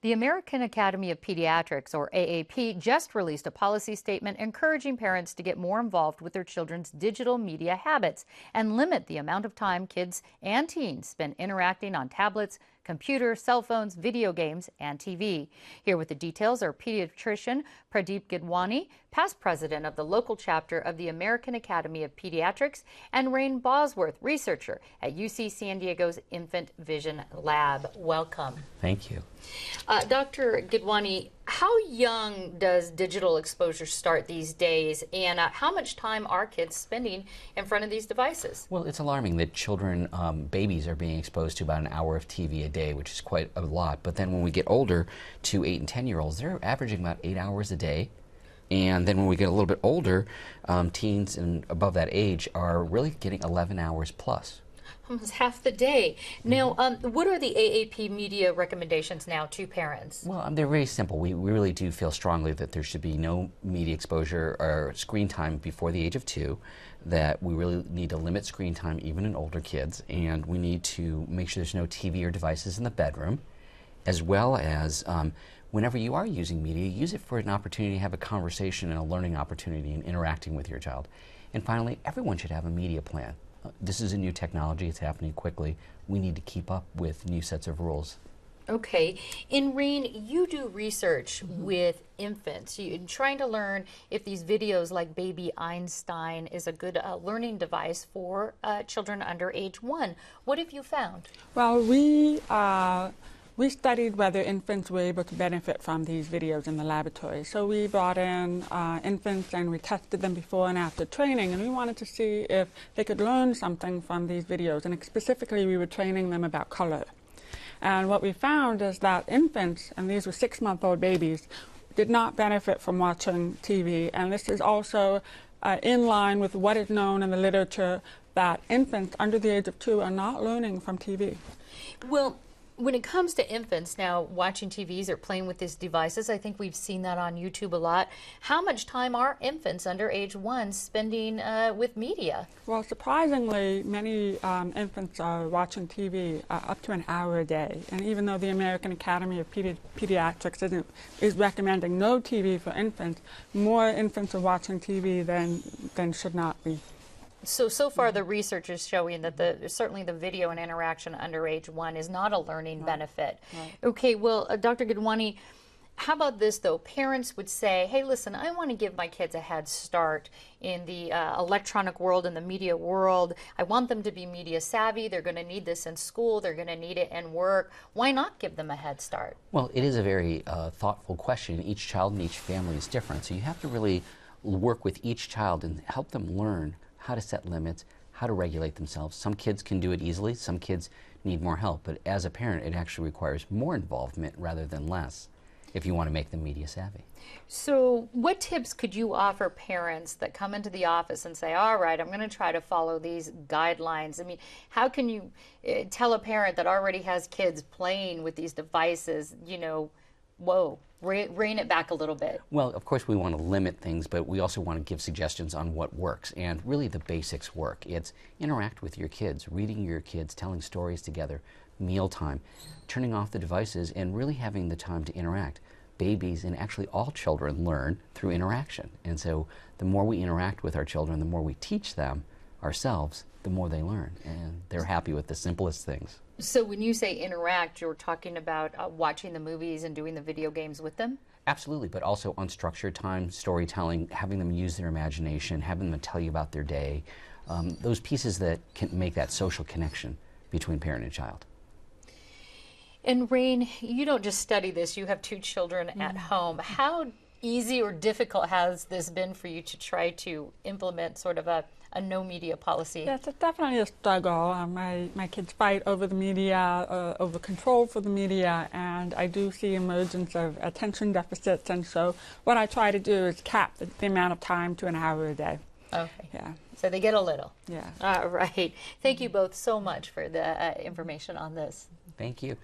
The American Academy of Pediatrics, or AAP, just released a policy statement encouraging parents to get more involved with their children's digital media habits and limit the amount of time kids and teens spend interacting on tablets, computers, cell phones, video games, and TV. Here with the details are pediatrician Pradeep Gidwani, past president of the local chapter of the American Academy of Pediatrics, and Rain Bosworth, researcher at UC San Diego's Infant Vision Lab. Welcome. Thank you. Dr. Gidwani, how young does digital exposure start these days, and how much time are kids spending in front of these devices? Well, it's alarming that children, babies, are being exposed to about an hour of TV a day, which is quite a lot. But then when we get older, to 8 and 10-year-olds, they're averaging about 8 hours a day. And then when we get a little bit older, teens and above that age are really getting 11 hours plus. Almost half the day. Now, what are the AAP media recommendations now to parents? Well, they're very simple. We really do feel strongly that there should be no media exposure or screen time before the age of 2, that we really need to limit screen time even in older kids, and we need to make sure there's no TV or devices in the bedroom, as well as whenever you are using media, use it for an opportunity to have a conversation and a learning opportunity and interacting with your child. And finally, everyone should have a media plan. This is a new technology. It's happening quickly. We need to keep up with new sets of rules. Okay. In Rain, you do research with infants. You're trying to learn if these videos like Baby Einstein is a good learning device for children under age 1. What have you found? Well, we studied whether infants were able to benefit from these videos in the laboratory. So we brought in infants and we tested them before and after training, and we wanted to see if they could learn something from these videos. And specifically, we were training them about color. And what we found is that infants, and these were 6-month-old babies, did not benefit from watching TV. And this is also in line with what is known in the literature, that infants under the age of 2 are not learning from TV. Well, when it comes to infants now watching TVs or playing with these devices, I think we've seen that on YouTube a lot. How much time are infants under age 1 spending with media? Well, surprisingly, many infants are watching TV up to an hour a day. And even though the American Academy of Pediatrics is recommending no TV for infants, more infants are watching TV than should not be. So far the research is showing that certainly the video and interaction under age 1 is not a learning benefit. Right. Okay, well, Dr. Gidwani, how about this though? Parents would say, hey, listen, I want to give my kids a head start in the electronic world, in the media world. I want them to be media savvy. They're going to need this in school. They're going to need it in work. Why not give them a head start? Well, it is a very thoughtful question. Each child and each family is different. So you have to really work with each child and help them learn how to set limits, how to regulate themselves. Some kids can do it easily, some kids need more help, but as a parent it actually requires more involvement rather than less if you want to make them media savvy. So what tips could you offer parents that come into the office and say, all right, I'm going to try to follow these guidelines? I mean, how can you tell a parent that already has kids playing with these devices, you know, whoa, rein it back a little bit? Well, of course we want to limit things, but we also want to give suggestions on what works. And really the basics work. It's interact with your kids, reading your kids, telling stories together, mealtime, turning off the devices, and really having the time to interact. Babies and actually all children learn through interaction. And so the more we interact with our children, the more we teach them ourselves, the more they learn. And they're happy with the simplest things. So when you say interact, you're talking about watching the movies and doing the video games with them? Absolutely, but also unstructured time, storytelling, having them use their imagination, having them tell you about their day, those pieces that can make that social connection between parent and child. And Rain, you don't just study this, you have 2 children at home. How easy or difficult has this been for you to try to implement sort of a no media policy? Yes, it's definitely a struggle. My kids fight over the media, over control for the media, and I do see emergence of attention deficits, and so what I try to do is cap the amount of time to an hour a day. Okay. Yeah. So they get a little. Yeah. All right. Thank you both so much for the information on this. Thank you.